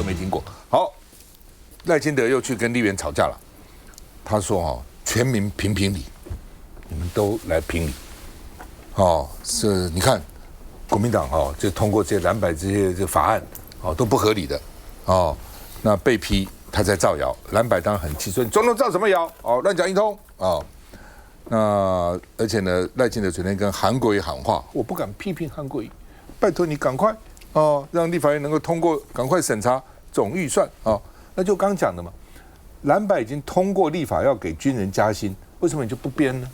没听过。好，赖清德又去跟立委吵架了，他说哦，全民评评理，你们都来评理。哦，是，你看国民党哦，就通过这些蓝白这些法案哦都不合理的哦，那被批他在造谣，蓝白当然很气，说你总统造什么谣哦，乱讲一通哦。那而且呢，赖清德昨天跟韩国瑜喊话，我不敢批评韩国瑜，拜托你赶快哦，让立法院能够通过，赶快审查总预算哦。那就刚讲的嘛，蓝白已经通过立法要给军人加薪，为什么你就不编呢？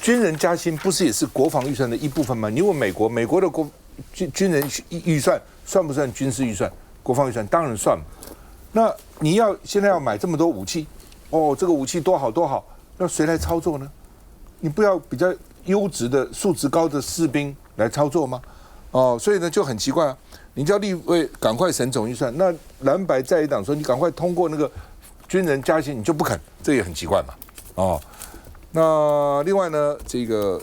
军人加薪不是也是国防预算的一部分吗？你问美国的军人预算算不算军事预算？国防预算当然算嘛。那你现在要买这么多武器，哦，这个武器多好多好，那谁来操作呢？你不要比较优质的、素质高的士兵来操作吗？哦，所以呢就很奇怪啊。你叫立委赶快审总预算，那蓝白在野党说你赶快通过那个军人加薪，你就不肯，这也很奇怪嘛。哦。那另外呢，这个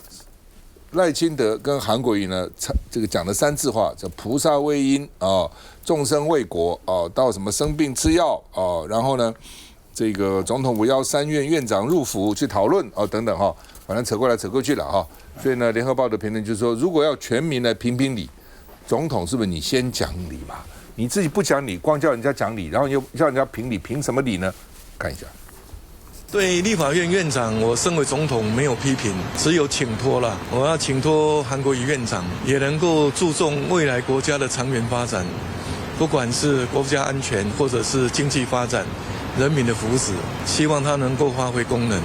赖清德跟韩国瑜呢，这个讲了3字话，叫菩萨为因啊，众生为国啊，到什么生病吃药啊，然后呢，这个总统5133院院长入府去讨论啊，等等哈，反正扯过来扯过去了哈。所以呢，联合报的评论就是说，如果要全民来评评理，总统是不是你先讲理嘛？你自己不讲理，光叫人家讲理，然后又叫人家评理，凭什么理呢？看一下。对立法院院长，我身为总统没有批评，只有请托了。我要请托韩国瑜院长，也能够注重未来国家的长远发展，不管是国家安全或者是经济发展、人民的福祉，希望他能够发挥功能，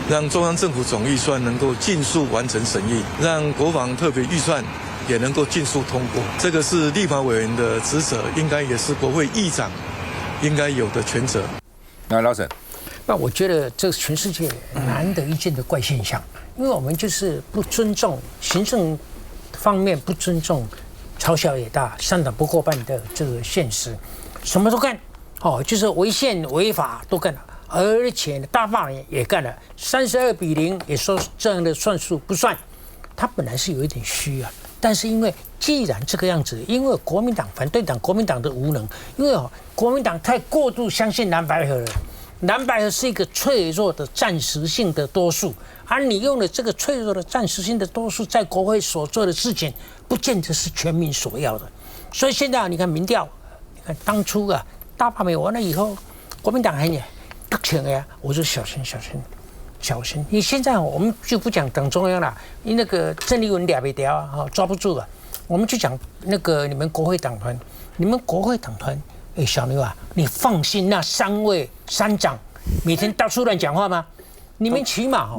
让中央政府总预算能够尽速完成审议，让国防特别预算也能够尽速通过。这个是立法委员的职责，应该也是国会议长应该有的权责。来，老沈。那我觉得这是全世界难得一见的怪现象，因为我们就是不尊重行政方面，不尊重朝小野大、三党不过半的这个现实，什么都干，哦，就是违宪违法都干了，而且大罢免也干了，32-0也说这样的算数不算，他本来是有一点虚啊，但是因为既然这个样子，因为国民党反对党国民党的无能，因为国民党太过度相信蓝白合了。蓝白合是一个脆弱的暂时性的多数，而你用了这个脆弱的暂时性的多数，在国会所做的事情，不见得是全民所要的。所以现在你看民调，你看当初啊大罢免完了以后，国民党还得逞呀，我说小心。你现在我们就不讲党中央了，你那个郑丽文俩没掉啊，抓不住了。我们就讲那个你们国会党团，小牛啊，你放心，那3位3长每天到处乱讲话吗？你们起码，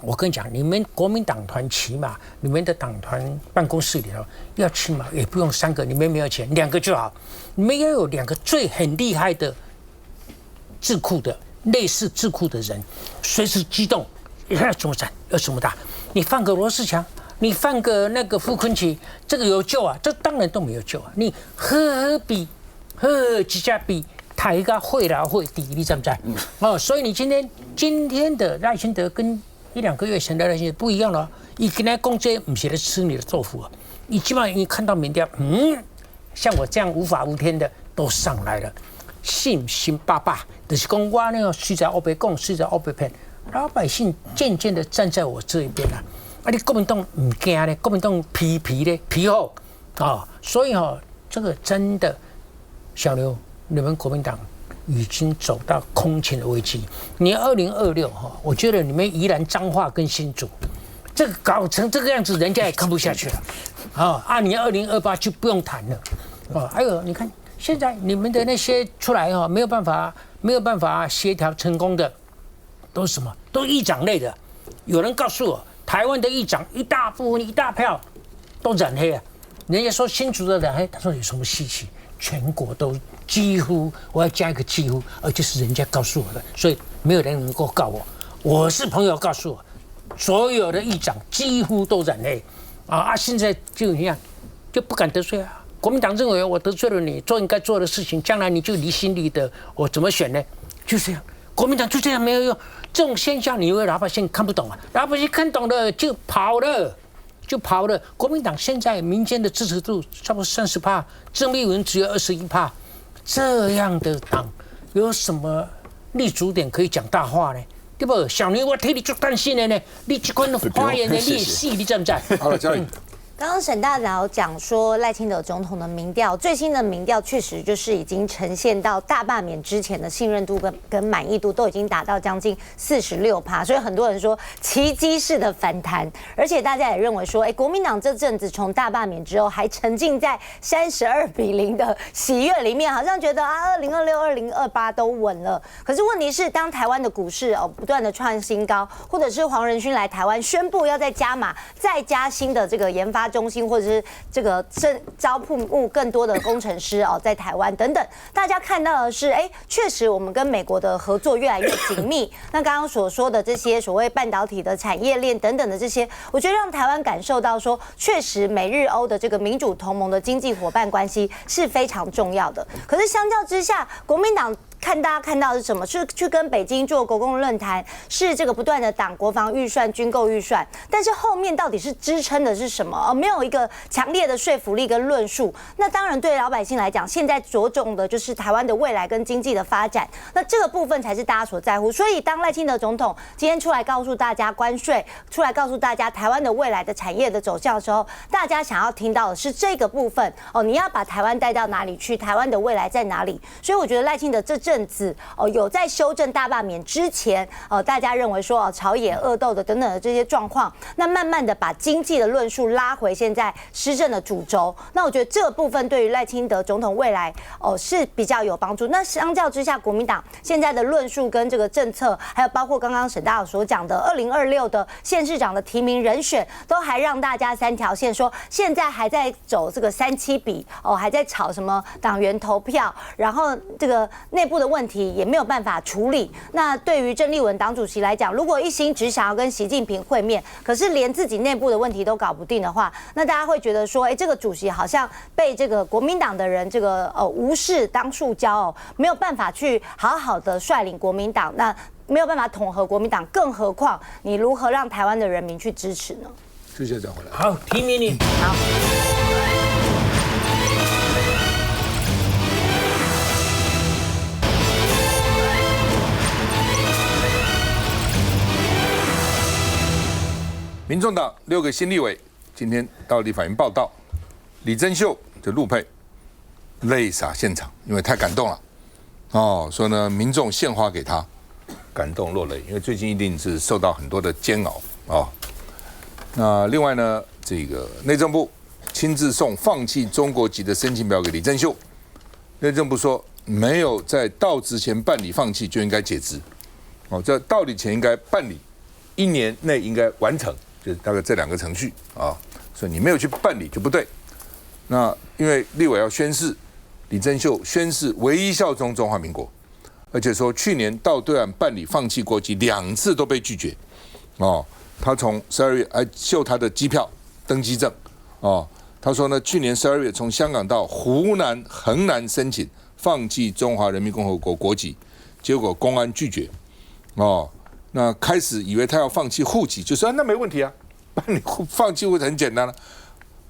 我跟你讲，你们国民党团起码，你们的党团办公室里头要起码也不用3个，你们没有钱，2个就好。你们要有2个很厉害的智库的类似智库的人，随时机动，要怎么战，要怎么打。你放个罗世强。你放个那个傅昆萁，这个有救啊？这当然都没有救啊！你何必几家比台个会啦会第一，你知不知？哦，所以你今天的赖清德跟1-2个月前的赖清德不一样了，你跟他讲这不是在吃你的豆腐啊！你基本上你看到民调，像我这样无法无天的都上来了，信爸爸，就是讲我呢实在我别讲，实在我别骗，老百姓渐渐的站在我这一边了。你国民党唔惊咧，国民党皮咧皮厚啊，所以这个真的小刘，你们国民党已经走到空前的危机。你2026我觉得你们宜兰彰化跟新竹，这个搞成这个样子，人家也看不下去了你2028就不用谈了还有你看现在你们的那些出来没有办法协调成功的，都是什么？都议长类的。有人告诉我。台湾的议长一大部分一大票都染黑啊，人家说新竹的染黑，他说有什么稀奇？全国都几乎，我要加一个几乎，而且是人家告诉我的，所以没有人能够告我。我是朋友告诉我，所有的议长几乎都染黑现在就一样，就不敢得罪啊。国民党认为我得罪了你，做应该做的事情，将来你就离心离德，我怎么选呢？就这样，国民党就这样没有用。这种现象，你以为老百姓看不懂啊？老百姓看懂了就跑了，就跑了。国民党现在民间的支持度差不多30%，郑丽文只有21%，这样的党有什么立足点可以讲大话呢？对不？小牛，我替你做担心的呢，你这款发言的你也细，你知不知？好了，嘉颖。刚刚沈大佬讲说赖清德总统的民调，最新的民调确实就是已经呈现到大罢免之前的信任度跟满意度都已经达到将近46%，所以很多人说奇迹式的反弹，而且大家也认为说，国民党这阵子从大罢免之后还沉浸在32-0的喜悦里面，好像觉得啊2026、2028都稳了。可是问题是，当台湾的股市不断的创新高，或者是黄仁勋来台湾宣布要再加码、再加新的这个研发中心，或者是这个招募更多的工程师在台湾等等，大家看到的是，确实我们跟美国的合作越来越紧密。那刚刚所说的这些所谓半导体的产业链等等的这些，我觉得让台湾感受到说，确实美日欧的这个民主同盟的经济伙伴关系是非常重要的。可是相较之下，国民党大家看到的是什么？是去跟北京做国共论坛，是这个不断的挡国防预算、军购预算，但是后面到底是支撑的是什么？没有一个强烈的说服力跟论述。那当然对老百姓来讲，现在着重的就是台湾的未来跟经济的发展，那这个部分才是大家所在乎。所以当赖清德总统今天出来告诉大家关税，出来告诉大家台湾的未来的产业的走向的时候，大家想要听到的是这个部分你要把台湾带到哪里去？台湾的未来在哪里？所以我觉得赖清德这阵子有在修正大罢免之前大家认为说朝野恶斗的等等的这些状况，那慢慢的把经济的论述拉回现在施政的主轴。那我觉得这个部分对于赖清德总统未来是比较有帮助。那相较之下，国民党现在的论述跟这个政策，还有包括刚刚沈大佬所讲的2026的县市长的提名人选，都还让大家3条线说现在还在走这个3-7比还在吵什么党员投票，然后这个内部的问题也没有办法处理。那对于郑丽文党主席来讲，如果一心只想要跟习近平会面，可是连自己内部的问题都搞不定的话，那大家会觉得说，这个主席好像被这个国民党的人这个无视当塑胶没有办法去好好的率领国民党，那没有办法统合国民党，更何况你如何让台湾的人民去支持呢？谢谢再回来。好，提名你。好。民众党6个新立委今天到立法院报到，李珍秀的陆配泪洒现场，因为太感动了说呢民众献花给他，感动落泪，因为最近一定是受到很多的煎熬那另外呢，这个内政部亲自送放弃中国籍的申请表给李珍秀，内政部说没有在到职前办理放弃就应该解职这到理前应该办理，1年内应该完成。就是大概这2个程序所以你没有去办理就不对。那因为立委要宣誓，李珍秀宣誓唯一效忠中华民国，而且说去年到对岸办理放弃国籍2次都被拒绝他从12月还秀他的机票登机证他说呢，去年12月从香港到湖南衡南申请放弃中华人民共和国国籍，结果公安拒绝那开始以为他要放弃户籍，就说那没问题办理放弃户籍很简单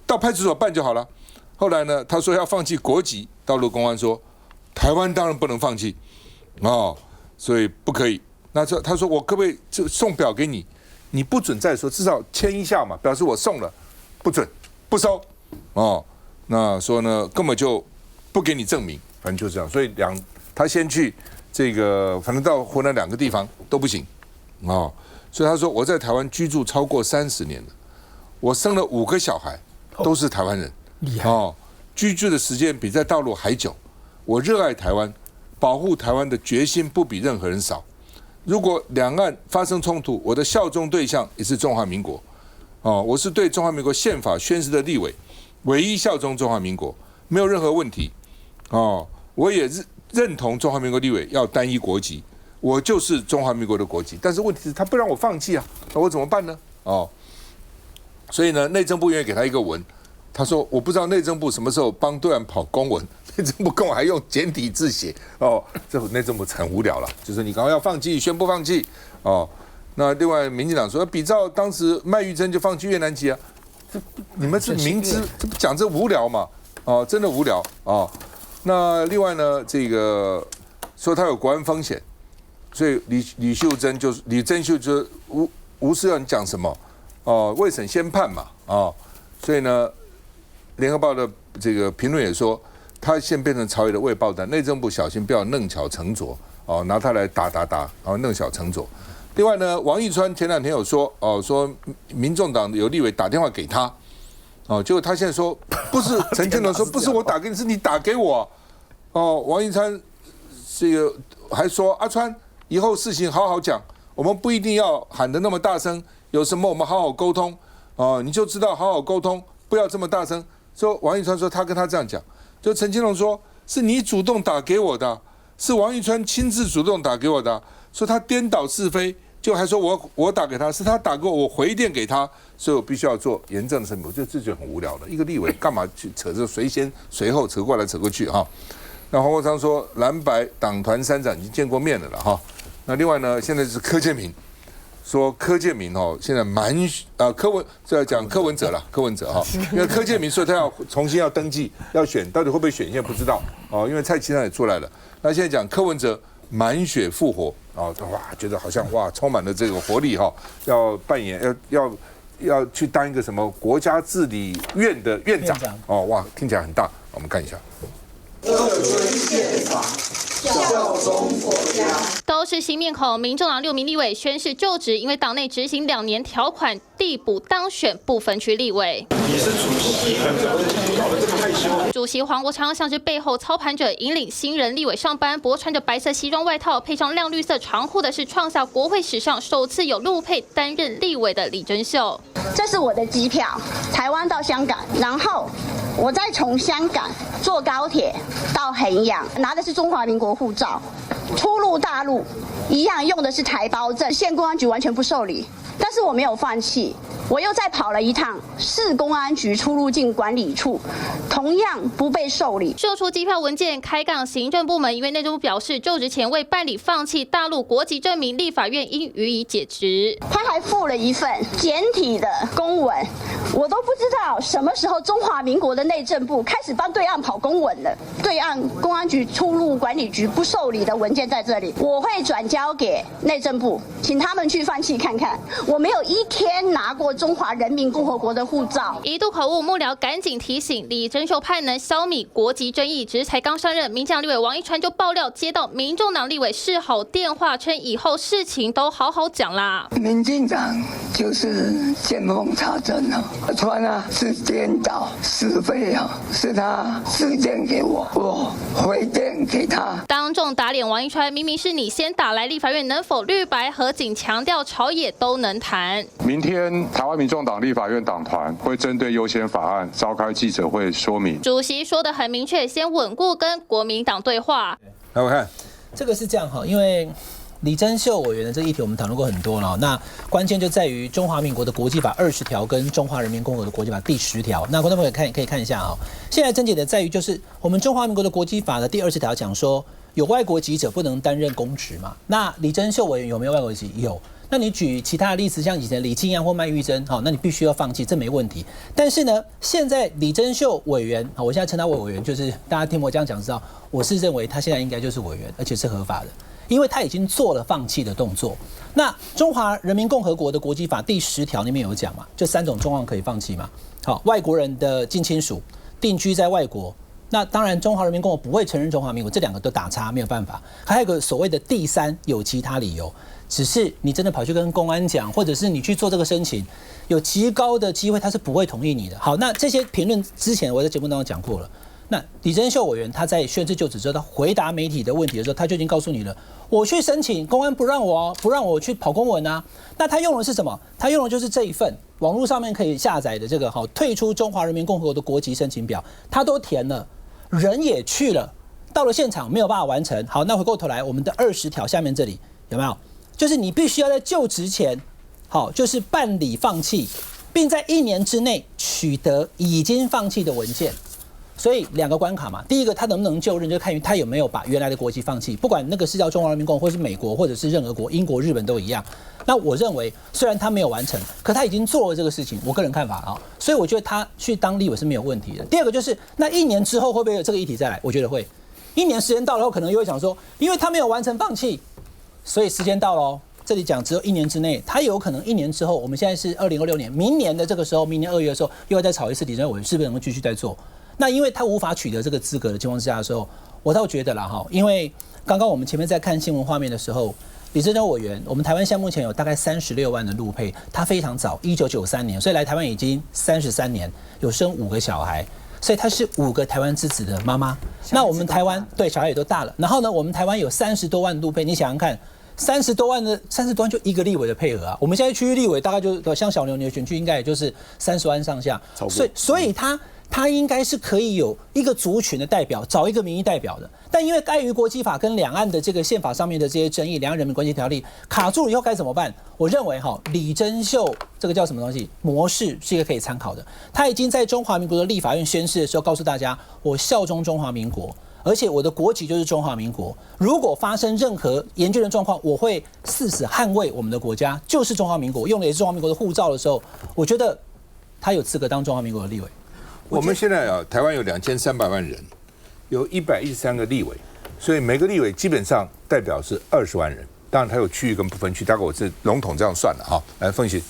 到派出所办就好了。后来呢，他说要放弃国籍，道路公安说台湾当然不能放弃所以不可以。那他说我可不可以就送表给你，你不准再说，至少签一下嘛，表示我送了，不准不收那说呢根本就不给你证明，反正就这样。所以他先去这个，反正到湖南2个地方都不行所以他说我在台湾居住超过30年了，我生了5个小孩，都是台湾人，厉害居住的时间比在大陆还久。我热爱台湾，保护台湾的决心不比任何人少。如果两岸发生冲突，我的效忠对象也是中华民国我是对中华民国宪法宣誓的立委，唯一效忠中华民国，没有任何问题我也认同中华民国立委要单一国籍，我就是中华民国的国籍，但是问题是他不让我放弃那我怎么办呢所以呢内政部愿意给他一个文，他说我不知道内政部什么时候帮对岸跑公文，内政部跟我还用简体字写这内政部很无聊了，就是你赶快要放弃，宣布放弃那另外民进党说比照当时麦玉珍就放弃越南籍你们是明知这讲这无聊嘛？哦，真的无聊哦。那另外呢，这个说他有国安风险，所以李珍秀就无事要你讲什么哦，未审先判嘛哦，所以呢，联合报的这个评论也说，他现变成朝野的未爆弹，内政部小心不要弄巧成拙哦，拿他来打，然后弄巧成拙。另外呢，王义川前2天有说说民众党有立委打电话给他，结果他现在说不是，陈建龙说不是我打给你，是你打给我，王义川这个还说阿川以后事情好好讲，我们不一定要喊得那么大声，有什么我们好好沟通，你就知道好好沟通，不要这么大声。说王义川说他跟他这样讲，就陈建龙说是你主动打给我的，是王义川亲自主动打给我的，说他颠倒是非。就还说我打给他，是他打给我回电给他，所以我必须要做严正的声明。我觉得这就很无聊了，一个立委干嘛去扯这谁先谁后，扯过来扯过去哈。那黄国昌说蓝白党团3长已经见过面了哈。那另外呢，现在是柯建铭说柯建铭现在柯文哲哈，因为柯建铭说他要重新要登记要选，到底会不会选现在不知道因为蔡其昌也出来了。那现在讲柯文哲满血复活哇，觉得好像充满了这个活力要扮演要去当一个什么国家治理院的院长听起来很大，我们看一下。效忠国家，都是新面孔。民众党6名立委宣誓就职，因为党内执行2年条款递补当选不分区立委。你是主席，搞得这么害羞。主席黄国昌像是背后操盘者，引领新人立委上班，不过穿着白色西装外套，配上亮绿色长裤的是创下国会史上首次有陆配担任立委的李珍秀。这是我的机票，台湾到香港，然后我再从香港坐高铁到衡阳，拿的是中华民国护照，出入大陆一样用的是台胞证，县公安局完全不受理，但是我没有放弃，我又再跑了一趟市公安局出入境管理处，同样不被受理。秀出机票文件开杠行政部门，因为内政部表示就职前未办理放弃大陆国籍证明，立法院应予以解职。他还附了一份简体的公文，我都不知道什么时候中华民国的内政部开始帮对岸跑公文了。对岸公安局出入管理局不受理的文件在这里，我会转交给内政部，请他们去放弃看看。我没有一天拿过中华人民共和国的护照。一度口误，幕僚赶紧提醒李珍秀派能消弭国籍争议。只是才刚上任，民进党立委王一川就爆料接到民众党立委示好电话，称以后事情都好好讲啦。民进党就是见缝插针啊，川是颠倒是非是他致电给我，我回电给他，当众打脸王一川，明明是你先打来立法院，能否绿白合警，强调朝野都能谈。明天台湾民众党立法院党团会针对优先法案召开记者会说明。主席说得很明确，先稳固跟国民党对话。来我看，这个是这样因为李珍秀委员的这个议题我们讨论过很多了，那关键就在于中华民国的国际法20条跟中华人民共和国的国际法第10条。那观众朋友可以看一下现在症结的在于就是我们中华民国的国际法的第20条讲说有外国籍者不能担任公职嘛。那李珍秀委员有没有外国籍？有。那你举其他的例子，像以前李庆阳或麦玉珍，那你必须要放弃，这没问题。但是呢，现在李珍秀委员，我现在称他为委员，就是大家听我这样讲知道，我是认为他现在应该就是委员，而且是合法的，因为他已经做了放弃的动作。那中华人民共和国的国际法第10条里面有讲嘛，就3种状况可以放弃嘛。外国人的近亲属定居在外国。那当然，中华人民共和国不会承认中华民国，这2个都打叉，没有办法。还有个所谓的第3，有其他理由，只是你真的跑去跟公安讲，或者是你去做这个申请，有极高的机会他是不会同意你的。好，那这些评论之前我在节目当中讲过了。那李珍秀委员他在宣誓就职之后，他回答媒体的问题的时候，他就已经告诉你了，我去申请，公安不让我去跑公文啊。那他用的是什么？他用的就是这一份网络上面可以下载的这个退出中华人民共和国的国籍申请表，他都填了。人也去了，到了现场没有办法完成。好，那回过头来，我们的20条下面这里有没有？就是你必须要在就职前，就是办理放弃，并在1年之内取得已经放弃的文件。所以2个关卡嘛，第一个他能不能就任，就看于他有没有把原来的国籍放弃，不管那个是叫中华人民共和国，或是美国，或者是任何国，英国、日本都一样。那我认为，虽然他没有完成，可他已经做了这个事情，我个人看法啊，所以我觉得他去当立委是没有问题的。第二个就是，那1年之后会不会有这个议题再来？我觉得会。1年时间到了后，可能又会想说，因为他没有完成放弃，所以时间到了哦。这里讲只有1年之内，他有可能1年之后，我们现在是2026年，明年的这个时候，明年2月的时候，又要再炒一次李正委是不是能够继续再做？那因为他无法取得这个资格的情况之下的时候，我倒觉得啦哈，因为刚刚我们前面在看新闻画面的时候，李正委员，我们台湾现在目前有大概36万的陆配，他非常早，1993年，所以来台湾已经33年，有生5个小孩。所以她是5个台湾之子的妈妈。那我们台湾对小孩也都大了，然后呢，我们台湾有30多万陆配，你想想看，30多万就1个立委的配额啊。我们现在区域立委大概就像小牛你的选区应该也就是30万上下，所以他应该是可以有一个族群的代表，找一个民意代表的。但因为碍于国际法跟两岸的这个宪法上面的这些争议，两岸人民关系条例卡住了以后该怎么办？我认为李珍秀这个叫什么东西模式是一个可以参考的。他已经在中华民国的立法院宣誓的时候告诉大家，我效忠中华民国，而且我的国籍就是中华民国。如果发生任何严峻的状况，我会誓死捍卫我们的国家，就是中华民国，用的也是中华民国的护照的时候，我觉得他有资格当中华民国的立委。我们现在台湾有2300万人，有113个立委，所以每个立委基本上代表是20万人。当然，它有区域跟不分区，大概我是笼统这样算的哈。来，凤馨。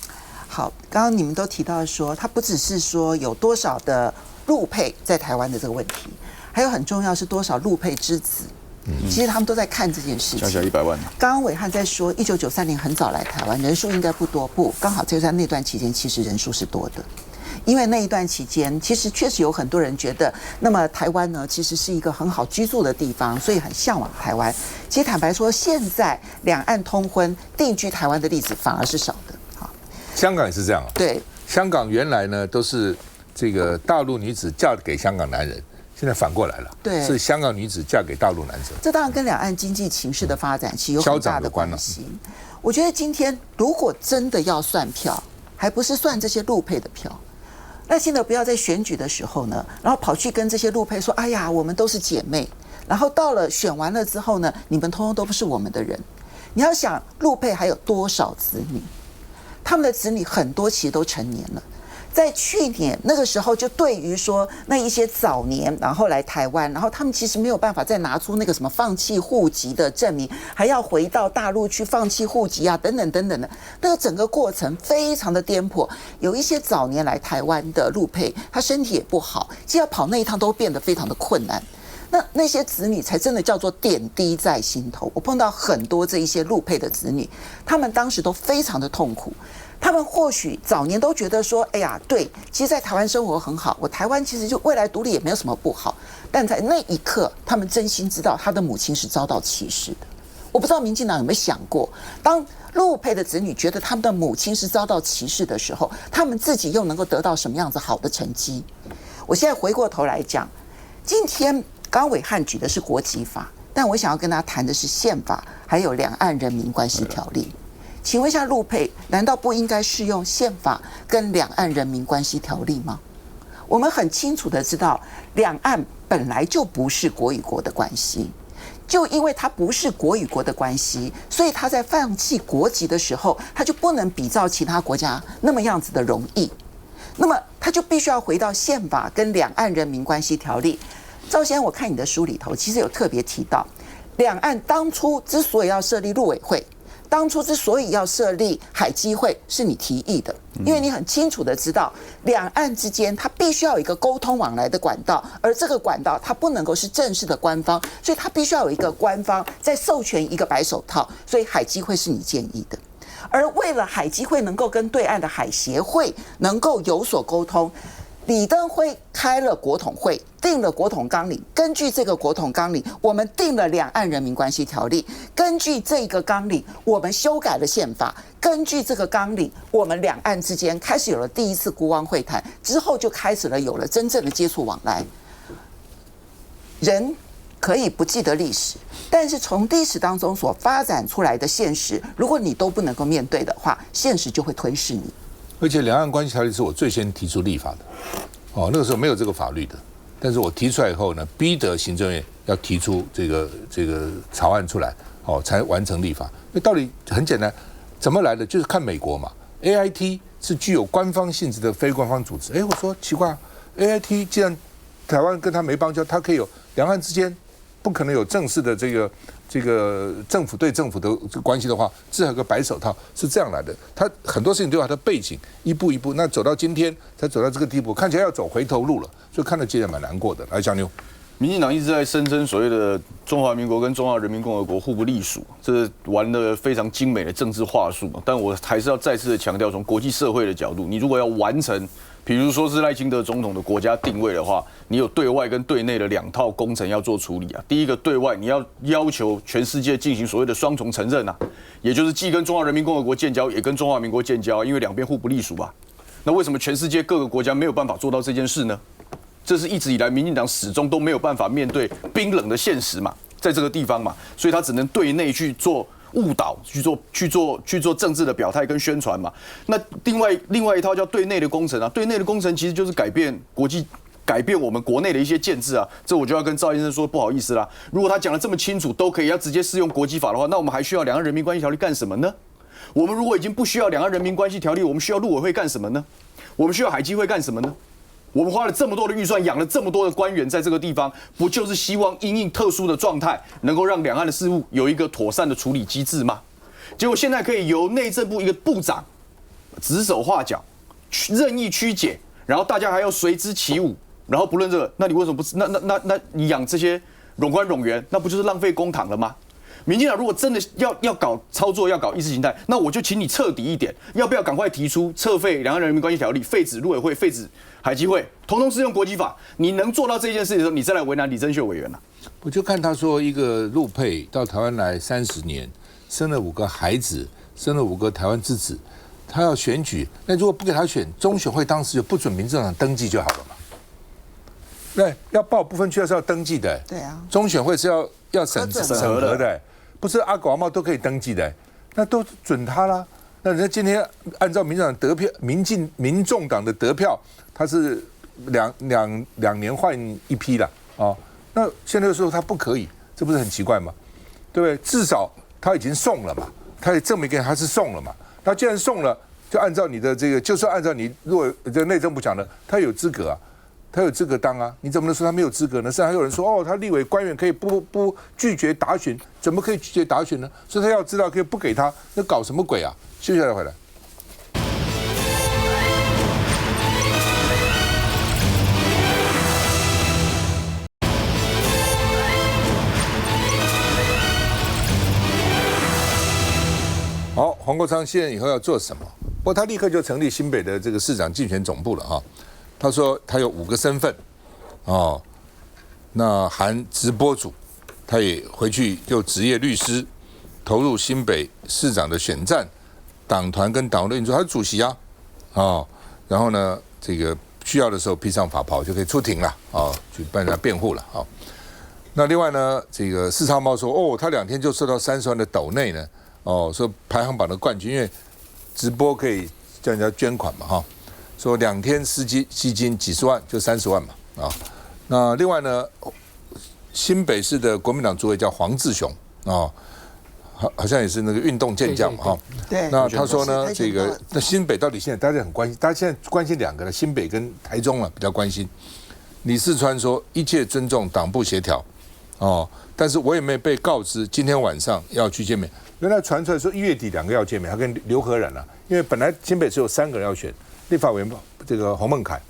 好，刚刚你们都提到说，它不只是说有多少的陆配在台湾的这个问题，还有很重要是多少陆配之子。其实他们都在看这件事情。小100万。刚刚伟汉在说，1993年很早来台湾，人数应该不多，不，刚好就在那段期间，其实人数是多的。因为那一段期间，其实确实有很多人觉得，那么台湾呢，其实是一个很好居住的地方，所以很向往台湾。其实坦白说，现在两岸通婚定居台湾的例子反而是少的。好，香港也是这样。对，香港原来呢都是这个大陆女子嫁给香港男人，现在反过来了，对，是香港女子嫁给大陆男子。这当然跟两岸经济情势的发展其实有很大的关系。我觉得今天如果真的要算票，还不是算这些陆配的票。赖清德不要在选举的时候呢，然后跑去跟这些陆配说：“哎呀，我们都是姐妹。”然后到了选完了之后呢，你们通通都不是我们的人。你要想陆配还有多少子女？他们的子女很多其实都成年了。在去年那个时候，就对于说那一些早年然后来台湾，然后他们其实没有办法再拿出那个什么放弃户籍的证明，还要回到大陆去放弃户籍啊，等等等等的，那个整个过程非常的颠簸。有一些早年来台湾的陆配，他身体也不好，其实要跑那一趟都变得非常的困难。那些子女才真的叫做点滴在心头。我碰到很多这一些陆配的子女，他们当时都非常的痛苦。他们或许早年都觉得说，哎呀，对，其实在台湾生活很好，我台湾其实就未来独立也没有什么不好。但在那一刻，他们真心知道他的母亲是遭到歧视的。我不知道民进党有没有想过，当陆配的子女觉得他们的母亲是遭到歧视的时候，他们自己又能够得到什么样子好的成绩？我现在回过头来讲，今天刚伟汉举的是国籍法，但我想要跟他谈的是宪法，还有两岸人民关系条例。请问一下，陆配难道不应该适用宪法跟两岸人民关系条例吗？我们很清楚的知道，两岸本来就不是国与国的关系，就因为它不是国与国的关系，所以他在放弃国籍的时候，他就不能比照其他国家那么样子的容易，那么他就必须要回到宪法跟两岸人民关系条例。赵先生，我看你的书里头其实有特别提到，两岸当初之所以要设立陆委会，当初之所以要设立海基会是你提议的，因为你很清楚的知道，两岸之间它必须要有一个沟通往来的管道，而这个管道它不能够是正式的官方，所以它必须要有一个官方在授权一个白手套，所以海基会是你建议的。而为了海基会能够跟对岸的海协会能够有所沟通，李登辉开了国统会，定了国统纲领，根据这个国统纲领，我们定了两岸人民关系条例，根据这个纲领，我们修改了宪法，根据这个纲领，我们两岸之间开始有了第一次国王会谈，之后就开始了有了真正的接触往来。人可以不记得历史，但是从历史当中所发展出来的现实，如果你都不能够面对的话，现实就会吞噬你。而且两岸关系条例是我最先提出立法的，那个时候没有这个法律的，但是我提出来以后呢，逼得行政院要提出这个草案出来，才完成立法。那道理很简单，怎么来的？就是看美国嘛。AIT 是具有官方性质的非官方组织。我说奇怪，AIT 既然台湾跟他没邦交，他可以有两岸之间不可能有正式的这个政府对政府的关系的话，至少有个白手套是这样来的。他很多事情都有他的背景，一步一步，那走到今天才走到这个地步，看起来要走回头路了，所以看得其实蛮难过的。来，小牛。民进党一直在声称所谓的中华民国跟中华人民共和国互不隶属，这玩的非常精美的政治话术。但我还是要再次的强调，从国际社会的角度，你如果要完成，比如说是赖清德总统的国家定位的话，你有对外跟对内的两套工程要做处理啊。第一个对外，你要要求全世界进行所谓的双重承认啊，也就是既跟中华人民共和国建交，也跟中华民国建交，因为两边互不隶属啊。那为什么全世界各个国家没有办法做到这件事呢？这是一直以来民进党始终都没有办法面对冰冷的现实嘛，在这个地方嘛，所以他只能对内去做误导，去做政治的表态跟宣传嘛。那另外一套叫对内的工程啊，对内的工程其实就是改变我们国内的一些建制啊。这我就要跟赵先生说不好意思啦，如果他讲得这么清楚，都可以要直接适用国际法的话，那我们还需要两岸人民关系条例干什么呢？我们如果已经不需要两岸人民关系条例，我们需要陆委会干什么呢？我们需要海基会干什么呢？我们花了这么多的预算，养了这么多的官员在这个地方，不就是希望因应特殊的状态，能够让两岸的事务有一个妥善的处理机制吗？结果现在可以由内政部一个部长指手画脚，任意曲解，然后大家还要随之起舞，然后不论这个，那你为什么不是？那你养这些冗官冗员，那不就是浪费公帑了吗？民进党如果真的要搞操作，要搞意识形态，那我就请你彻底一点，要不要赶快提出撤废两岸人民关系条例，废止陆委会，废止海基会，统统适用国际法？你能做到这件事情的时候，你再来为难李正秀委员了。我就看他说，一个陆配到台湾来30年，生了5个孩子，生了5个台湾之子，他要选举，那如果不给他选，中选会当时就不准民进党登记就好了嘛？对，要报不分区是要登记的。对啊，中选会是要审核的。不是阿狗阿猫都可以登记的，那都准他啦。那人家今天按照民进党得票，民众党的得票，他是两年换一批了啊。那现在说他不可以，这不是很奇怪吗？对不对？至少他已经送了嘛，他也证明给他是送了嘛。那既然送了，就按照你的这个，就是按照你如果这内政部讲的，他有资格啊。他有资格当啊，你怎么能说他没有资格呢？甚至还有人说，他立委官员可以不拒绝答询，怎么可以拒绝答询呢？所以他要知道可以不给他，那搞什么鬼啊？休息下来回来。好，黄国昌卸任以后要做什么？不过他立刻就成立新北的这个市长竞选总部了哈。他说他有5个身份，那含直播主，他也回去就职业律师，投入新北市长的选战，党团跟党务的运作，他是主席啊，然后呢，这个需要的时候披上法袍就可以出庭了，去帮人家辩护了，那另外呢，这个四叉猫说，他2天就收到30万的斗内呢，说排行榜的冠军，因为直播可以叫人家捐款嘛，说2天吸金几十万，就30万嘛，那另外呢，新北市的国民党主委叫黄志雄，好像也是那个运动健将嘛，对。那他说呢，这个那新北到底现在大家很关心，大家现在关心2个了，新北跟台中比较关心。李四川说一切尊重党部协调，但是我也没被告知今天晚上要去见面。原来传出来说1月底2个要见面，他跟刘和然因为本来新北只有3个人要选。立法委员这个洪孟凯、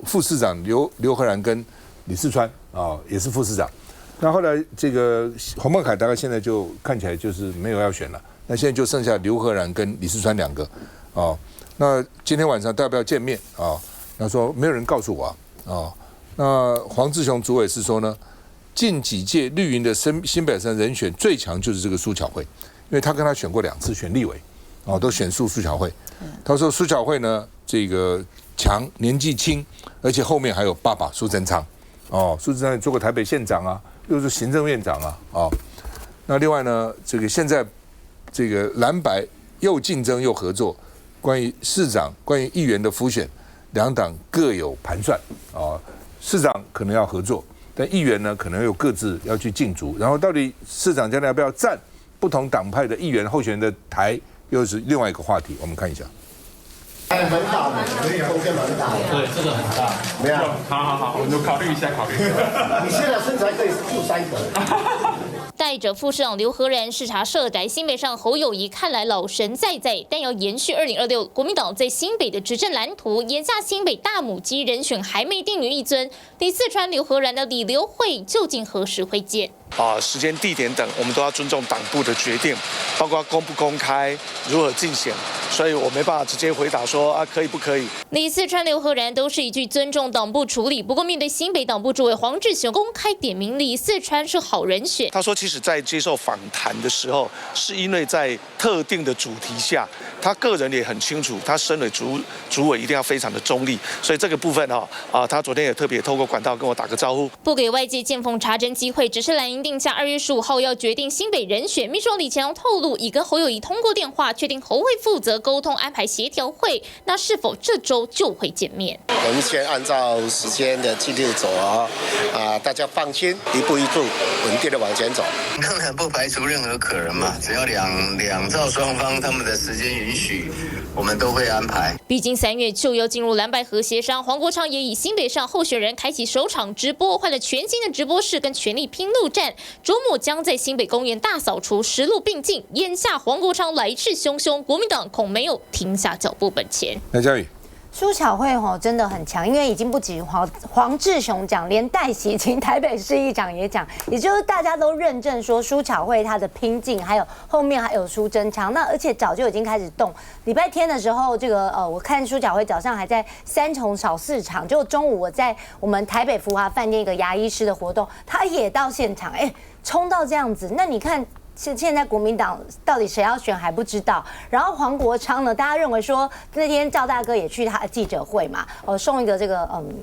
副市长刘和然跟李四川也是副市长。那后来这个洪孟凯大概现在就看起来就是没有要选了，那现在就剩下刘和然跟李四川2个那今天晚上要不要见面他说没有人告诉我那黄志雄主委是说呢，近几届绿营的新北市人选最强就是这个苏巧慧，因为他跟他选过2次选立委都选苏巧慧。他说苏巧慧呢，这个强，年纪轻，而且后面还有爸爸苏贞昌，苏贞昌也做过台北县长又是行政院长那另外呢，这个现在这个蓝白又竞争又合作，关于市长、关于议员的辅选，2党各有盘算市长可能要合作，但议员呢可能有各自要去竞逐，然后到底市长将来要不要站不同党派的议员候选人的台，又是另外一个话题。我们看一下。蛮大的，空间蛮大的。对，这个很大。怎么样？好，我们考虑一下，考虑。你现在身材可以住3个。带着副市长刘和然视察社宅，新北上侯友宜看来老神在在，但要延续2026国民党在新北的执政蓝图，眼下新北大母鸡人选还没定于一尊，李四川、刘和然的李刘会究竟何时会见？时间、地点等，我们都要尊重党部的决定，包括公不公开、如何进行，所以我没办法直接回答说可以不可以。李四川、刘和然都是一句尊重党部处理，不过面对新北党部主委黄志雄公开点名李四川是好人选，他说其实在接受访谈的时候，是因为在特定的主题下，他个人也很清楚，他身为主委一定要非常的中立，所以这个部分他昨天也特别透过管道跟我打个招呼，不给外界见缝插针机会，只是蓝营定下2月15号要决定新北人选。秘书长李乾隆透露，已跟侯友宜通过电话，确定侯会负责沟通安排协调会，那是否这周就会见面？我们先按照时间的进度走大家放心，一步一步稳定的往前走。当然不排除任何可能嘛，只要两造双方他们的时间允许，我们都会安排。毕竟3月就要进入蓝白合协商，黄国昌也以新北上候选人开启首场直播，换了全新的直播室跟全力拼路战。周末将在新北公园大扫除，10路并进。眼下黄国昌来势汹汹，国民党恐没有停下脚步本钱。赖佳宇。苏巧慧真的很强，因为已经不止黄志雄讲，连戴喜晴台北市议长也讲，也就是大家都认证说苏巧慧她的拼劲，还有后面还有苏贞昌，那而且早就已经开始动。礼拜天的时候，我看苏巧慧早上还在3重扫市场，就中午我在我们台北福华饭店一个牙医师的活动，他也到现场，冲到这样子，那你看。现在国民党到底谁要选还不知道，然后黄国昌呢？大家认为说那天赵大哥也去他的记者会嘛，送一个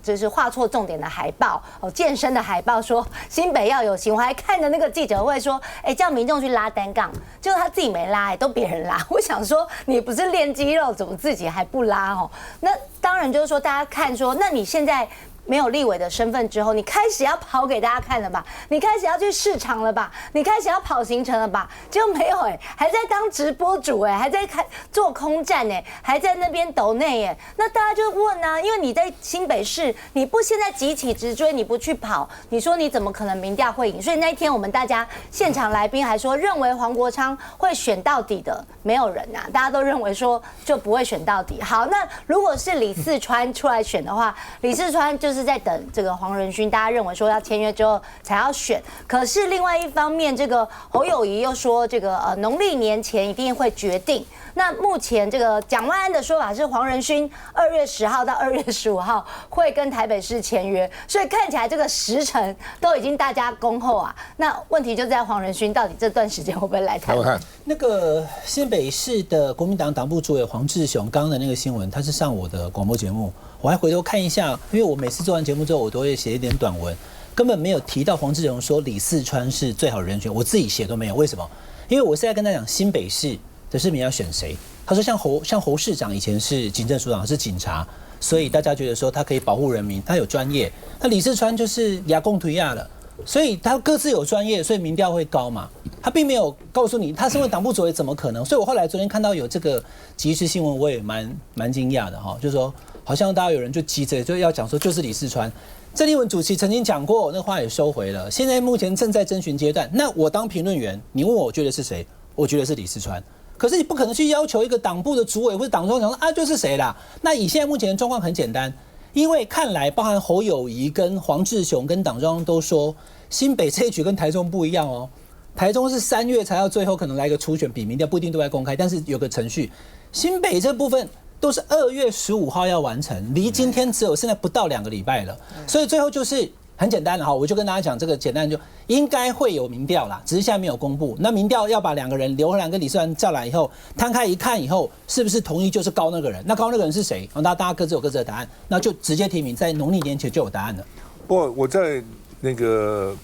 就是画错重点的海报，健身的海报，说新北要有型。我还看着那个记者会说，叫民众去拉单杠，结果他自己没拉，都别人拉。我想说你不是练肌肉，怎么自己还不拉那当然就是说大家看说，那你现在。没有立委的身份之后，你开始要跑给大家看了吧？你开始要去市场了吧？你开始要跑行程了吧？结果没有还在当直播主还在做空战还在那边抖内那大家就问啊，因为你在新北市，你不现在急起直追，你不去跑，你说你怎么可能民调会赢？所以那一天我们大家现场来宾还说，认为黄国昌会选到底的没有人啊，大家都认为说就不会选到底。好，那如果是李四川出来选的话，李四川就是在等这个黄仁勋，大家认为说要签约之后才要选。可是另外一方面，这个侯友宜又说，这个农历年前一定会决定。那目前这个蒋万安的说法是，黄仁勋2月10号到2月15号会跟台北市签约，所以看起来这个时程都已经大家恭候啊。那问题就在黄仁勋到底这段时间会不会来台湾？那个新北市的国民党党部主委黄志雄刚刚的那个新闻，他是上我的广播节目。我还回头看一下，因为我每次做完节目之后，我都会写一点短文，根本没有提到黄志雄说李四川是最好的人选，我自己写都没有。为什么？因为我是在跟他讲新北市的市民要选谁。他说像侯市长以前是警政署长，是警察，所以大家觉得说他可以保护人民，他有专业。那李四川就是亚共推亚了，所以他各自有专业，所以民调会高嘛。他并没有告诉你，他身为党部主委怎么可能？所以我后来昨天看到有这个即时新闻，我也蛮惊讶的就是说。好像大家有人就急着就要讲说就是李四川，郑丽文主席曾经讲过，那话也收回了。现在目前正在征询阶段，那我当评论员，你问我觉得是谁？我觉得是李四川。可是你不可能去要求一个党部的主委或者党中央说就是谁啦。那以现在目前的状况很简单，因为看来包含侯友宜跟黄志雄跟党中央都说，新北这一局跟台中不一样台中是3月才要最后可能来个初选，比民调不一定对外公开，但是有个程序。新北这部分。都是2月15号要完成，离今天只有现在不到2个礼拜了，所以最后就是很简单的我就跟大家讲这个简单，就应该会有民调啦，只是现在没有公布。那民调要把2个人刘和然跟李四川叫来以后，摊开一看以后，是不是同意就是高那个人？那高那个人是谁？大家各自有各自的答案，那就直接提名，在农历年前就有答案了。不过我在那个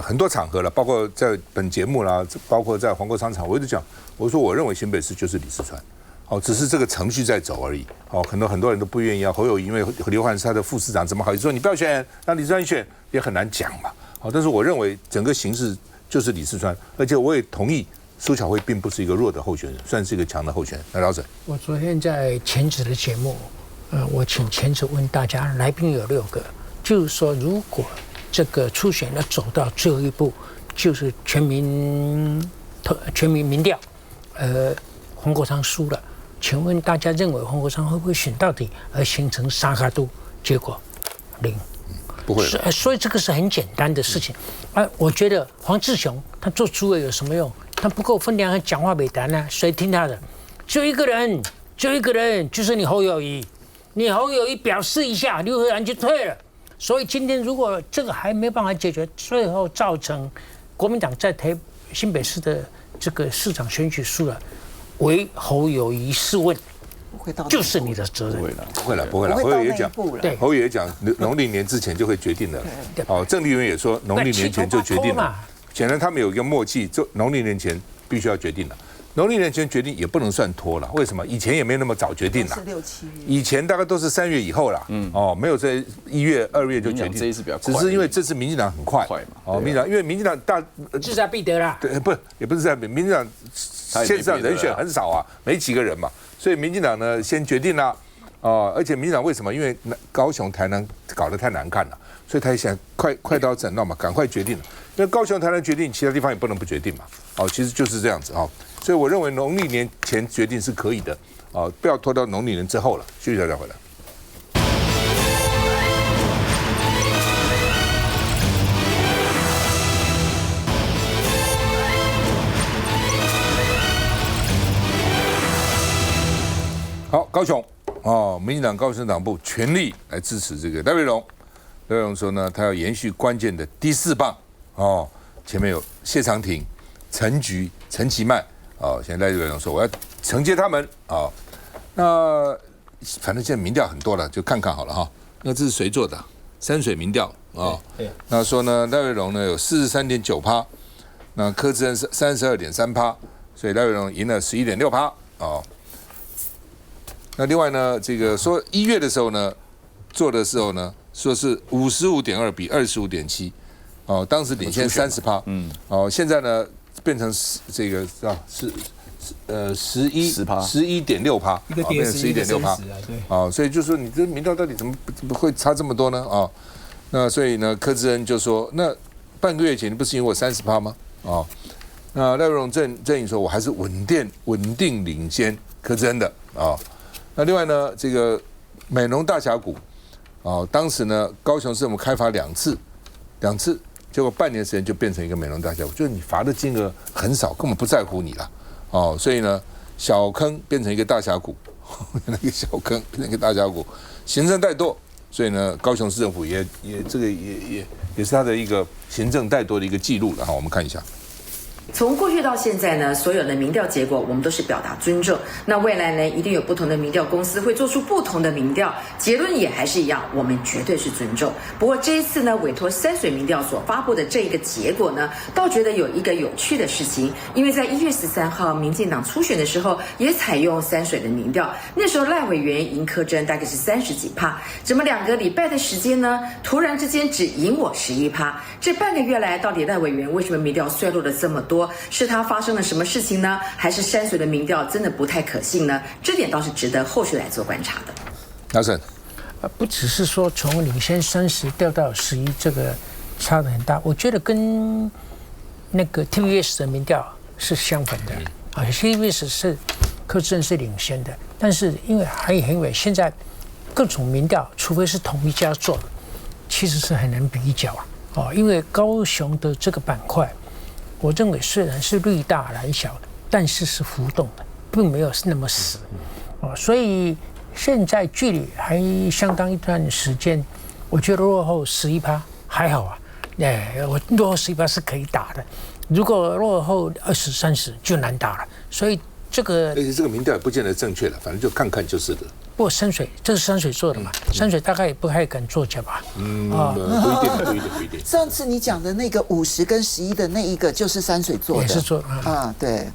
很多场合了，包括在本节目啦，包括在黄国昌场，我一直讲，我说我认为新北市就是李四川。只是这个程序在走而已。可能很多人都不愿意啊。侯友宜因为刘汉是他的副市长，怎么好意思说你不要选，让李四川选也很难讲嘛。但是我认为整个形势就是李四川，而且我也同意苏巧慧并不是一个弱的候选人，算是一个强的候选人。来，老沈，我昨天在前子的节目，我请前子问大家，来宾有6个，就是说如果这个初选要走到最后一步，就是全民民调，黄国昌输了，请问大家认为黄国昌会不会选到底而形成沙卡度？结果0。不会，所以这个是很简单的事情。我觉得黄志雄他做主委有什么用？他不够分量，还讲话没谈啊，谁听他的？就一个人，就是你侯友宜。你侯友宜表示一下，刘和然就退了。所以今天如果这个还没办法解决，最后造成国民党在新北市的这个市长选举输了，为侯友宜试问。就是你的责任。不会了。侯友宜讲，侯友宜讲，农历年之前就会决定了。郑丽媛也说，农历年前就决定了。显然他们有一个默契，就农历年前必须要决定了。农历年前决定也不能算拖了，为什么？以前也没那么早决定了，是6、7月，以前大概都是3月以后了。没有在1月、2月就决定。这一次比较快，只是因为这次民进党很快嘛。民进党因为民进党志在必得啦。对，也不是在民进党线上人选很少啊，没几个人嘛。所以民进党呢先决定了，而且民进党为什么？因为高雄、台南搞得太难看了，所以他也想快刀斩乱麻，赶快决定了。因为高雄、台南决定，其他地方也不能不决定嘛。其实就是这样子啊。所以我认为农历年前决定是可以的，不要拖到农历年之后了。休息一下再回来。好，高雄民进党高雄党部全力来支持这个赖瑞隆。赖瑞隆说呢，他要延续关键的第4棒前面有谢长廷、陈菊、陈其迈现在赖瑞隆说我要承接他们那反正现在民调很多了，就看看好了哈。那这是谁做的？山水民调那说呢，赖瑞隆呢有43.9%，那柯志恩是32.3%，所以赖瑞隆赢了11.6%那另外呢，这个说1月的时候呢，做的时候呢，说是55.2比25.7，当时领先30%，现在呢变成这个11.6%，变成11.6%，所以就说你这民调到底怎么会差这么多呢？那所以呢，柯志恩就说，那半个月前你不是赢我30%吗？那赖瑞隆阵营说我还是稳定领先柯志恩的那另外呢，这个美浓大峡谷当时呢，高雄市我们开罚2次，结果半年时间就变成一个美浓大峡谷，就是你罚的金额很少，根本不在乎你了所以呢，小坑变成一个大峡谷，那个小坑变成一个大峡谷，行政怠惰，所以呢，高雄市政府也是他的一个行政怠惰的一个记录了我们看一下。从过去到现在呢，所有的民调结果我们都是表达尊重。那未来呢，一定有不同的民调公司会做出不同的民调，结论也还是一样，我们绝对是尊重。不过这一次呢，委托山水民调所发布的这一个结果呢，倒觉得有一个有趣的事情，因为在1月13号民进党初选的时候，也采用山水的民调，那时候赖委员赢柯志恩大概是30几%，怎么2个礼拜的时间呢，突然之间只赢我11%？这半个月来，到底赖委员为什么民调衰落了这么多？是他发生了什么事情呢？还是山水的民调真的不太可信呢？这点倒是值得后续来做观察的。老沈，不只是说从领先30掉到11，这个差得很大。我觉得跟那个 TVS 的民调是相反的TVS 是柯志恩是领先的，但是因为还很远，现在各种民调，除非是同一家做的，其实是很难比较因为高雄的这个板块。我认为虽然是绿大蓝小，但是是浮动的，并没有那么死所以现在距离还相当一段时间，我觉得落后11%还好我落后11%是可以打的，如果落后20、30就难打了，所以这个而且这个民调也不见得正确了，反正就看看就是的。不过山水这是山水做的嘛，山水大概也不太敢作假吧？不一定。上次你讲的那个50跟11的那一个就是山水做的，也是做对。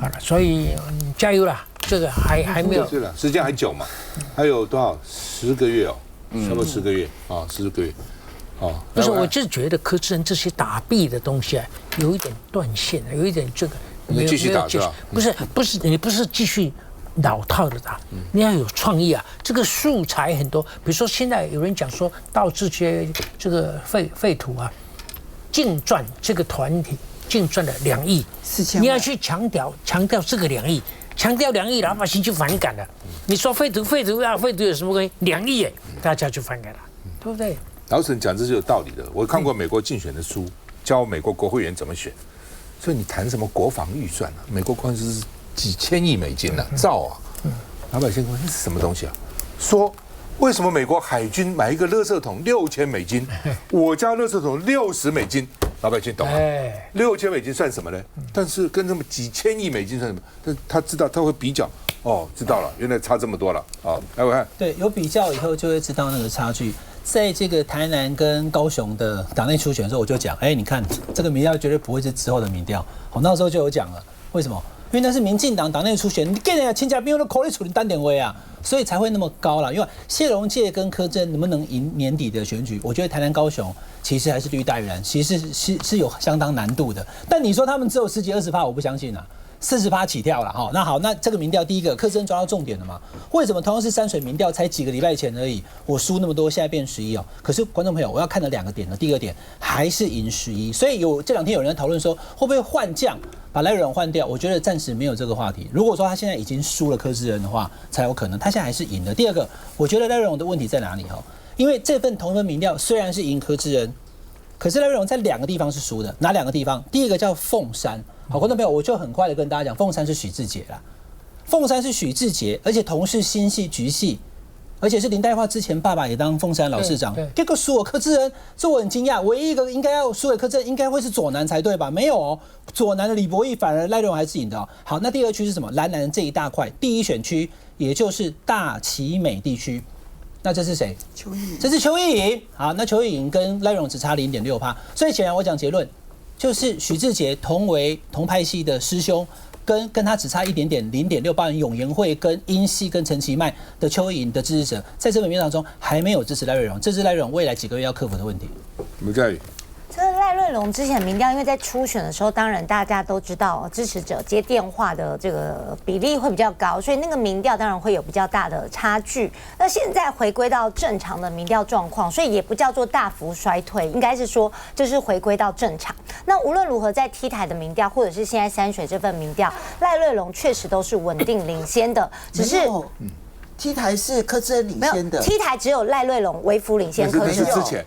好了，所以加油啦！这个还没有。对了，时间还久嘛，还有多少10个月哦，差不多10个月啊，10个月。哦，不是，我就觉得柯志恩这些打弊的东西啊，有一点断线，有一点这个。你继续打是吧？不是，你不是继续老套的打，你要有创意啊。这个素材很多，比如说现在有人讲说到这些这个废土啊，净赚这个团体净赚了2亿4千万，你要去强调这个2亿，强调2亿，老百姓就反感了。你说废土有什么关系？2亿，大家就反感了，对不对？老沈讲这是有道理的。我看过美国竞选的书，教美国国会议员怎么选。所以你谈什么国防预算啊？美国光是几千亿美金啊，兆啊！老百姓说这是什么东西啊？说为什么美国海军买一个垃圾桶6000美金，我家垃圾桶60美金？老百姓懂吗？6000美金算什么呢？但是跟这么几千亿美金算什么？但他知道他会比较，哦，知道了，原来差这么多了啊！来我看，对，有比较以后就会知道那个差距。在这个台南跟高雄的党内初选的时候，我就讲，你看这个民调绝对不会是之后的民调。我那时候就有讲了，为什么？因为那是民进党党内初选，你给人家亲家兵的口里处理单点位啊，所以才会那么高啦。因为谢龙介跟柯志恩能不能赢年底的选举，我觉得台南高雄其实还是绿大于蓝，其实是有相当难度的。但你说他们只有10几20%，我不相信啊。40%起跳了哈，那好，那这个民调第一个，柯志恩抓到重点了嘛？为什么同样是山水民调，才几个礼拜前而已，我输那么多，现在变11哦？可是观众朋友，我要看的2个点呢，第一个点还是赢11，所以这2天有人在讨论说会不会换将，把赖瑞荣换掉？我觉得暂时没有这个话题。如果说他现在已经输了柯志恩的话，才有可能，他现在还是赢的。第二个，我觉得赖瑞荣的问题在哪里哈？因为这份同一份民调虽然是赢柯志恩，可是赖瑞荣在2个地方是输的，哪2个地方？第一个叫凤山。好，观众朋友，我就很快的跟大家讲，凤山是许志杰啦，凤山是许志杰，而且同是新系局系，而且是林岱樺之前爸爸也当凤山老市长，结果输我柯志恩，这我很惊讶。唯一一个应该要输给柯志恩，应该会是左南才对吧？没有哦，左南的李博义反而赖瑞荣还是赢的哦。好，那第2区是什么？蓝南这一大块，第1选区也就是大旗美地区。那这是谁？邱意，这是邱意莹。好，那邱意莹跟赖瑞荣只差0.6%，所以显然我讲结论。就是许志杰同派系的师兄，跟他只差0.6%，包含永延会跟英系跟陈其迈的邱意莹的支持者，在这份民调当中还没有支持赖瑞荣，这是赖瑞荣未来几个月要克服的问题。卢嘉宇。这赖瑞荣之前民调，因为在初选的时候，当然大家都知道支持者接电话的这个比例会比较高，所以那个民调当然会有比较大的差距。那现在回归到正常的民调状况，所以也不叫做大幅衰退，应该是说就是回归到正常。那无论如何，在 T 台的民调，或者是现在山水这份民调，赖瑞荣确实都是稳定领先的，只是。T 台是柯志恩领先的 ，T 台只有赖瑞荣微幅领先柯志恩。之前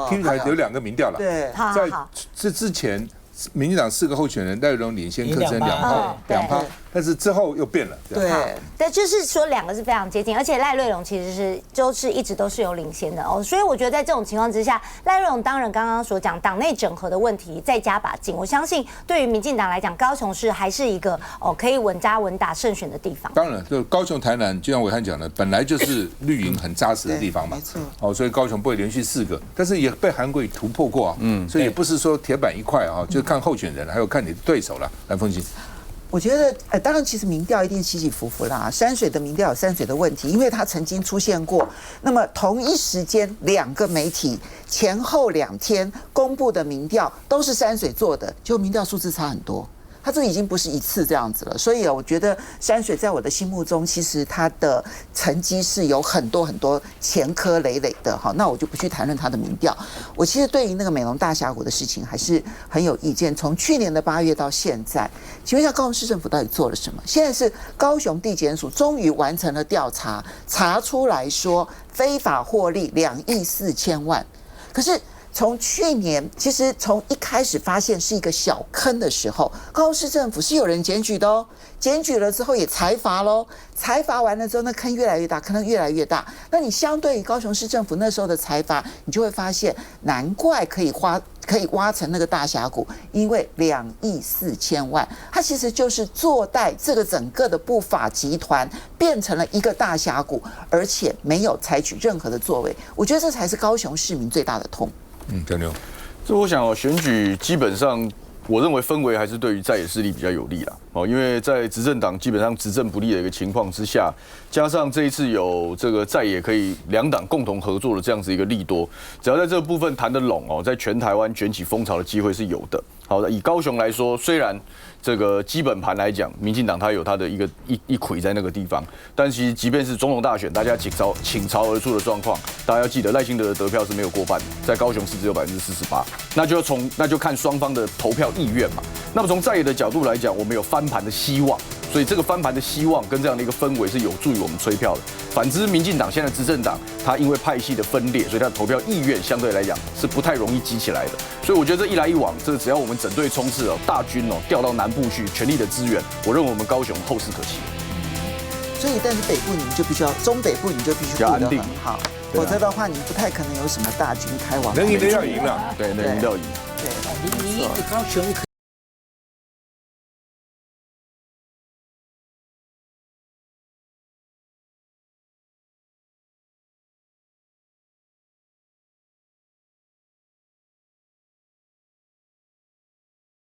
，T 台有2个民调了，对，在这之前，民进党4个候选人，赖瑞荣领先柯志恩2%，但是之后又变了。对，就是说2个是非常接近，而且赖瑞荣其实是就是一直都是有领先的哦，所以我觉得在这种情况之下，赖瑞荣当然刚刚所讲党内整合的问题再加把劲，我相信对于民进党来讲，高雄市还是一个可以稳扎稳打胜选的地方。当然，就高雄、台南，就像伟汉讲的，本来就是绿营很扎实的地方嘛，没错。所以高雄不会连续4个，但是也被韩国瑜突破过啊，所以也不是说铁板一块啊，就是看候选人，还有看你的对手了。来，凤馨。我觉得，当然，其实民调一定起起伏伏啦。山水的民调有山水的问题，因为它曾经出现过。那么同一时间，2个媒体前后2天公布的民调都是山水做的，就民调数字差很多。它这已经不是一次这样子了，所以我觉得山水在我的心目中，其实它的成绩是有很多很多前科累累的。好，那我就不去谈论它的民调。我其实对于那个美浓大峡谷的事情还是很有意见。从去年的8月到现在，请问一下高雄市政府到底做了什么？现在是高雄地检署终于完成了调查，查出来说非法获利2亿4千万，可是。从去年，其实从一开始发现是一个小坑的时候，高雄市政府是有人检举的哦，检举了之后也裁罚喽，裁罚完了之后，那坑越来越大，坑越来越大。那你相对于高雄市政府那时候的裁罚，你就会发现，难怪可以挖成那个大峡谷，因为2亿4千万，它其实就是坐带这个整个的不法集团变成了一个大峡谷，而且没有采取任何的作为。我觉得这才是高雄市民最大的痛。江牛，这我想选举基本上我认为氛围还是对于在野势力比较有利啦。哦，因为在执政党基本上执政不利的一个情况之下，加上这一次有这个在野可以两党共同合作的这样子一个利多，只要在这个部分谈得拢哦，在全台湾卷起风潮的机会是有的。好的，以高雄来说，虽然这个基本盘来讲，民进党它有它的一魁在那个地方，但其实即便是总统大选，大家倾巢而出的状况，大家要记得赖清德的得票是没有过半的，在高雄市只有48%，那就看双方的投票意愿嘛。那么从在野的角度来讲，我们有翻盘的希望，所以这个翻盘的希望跟这样的一个氛围是有助于我们催票的。反之，民进党现在执政党，它因为派系的分裂，所以它的投票意愿相对来讲是不太容易激起来的。所以我觉得这一来一往，这只要我们整队冲刺哦，大军哦调到南部去，全力的支援，我认为我们高雄后势可期。所以，但是北部你们就必须要，中北部你就必须顾得很好，否则的话，你不太可能有什么大军开往。能赢的要赢了，对，能赢的要赢。你一个高雄可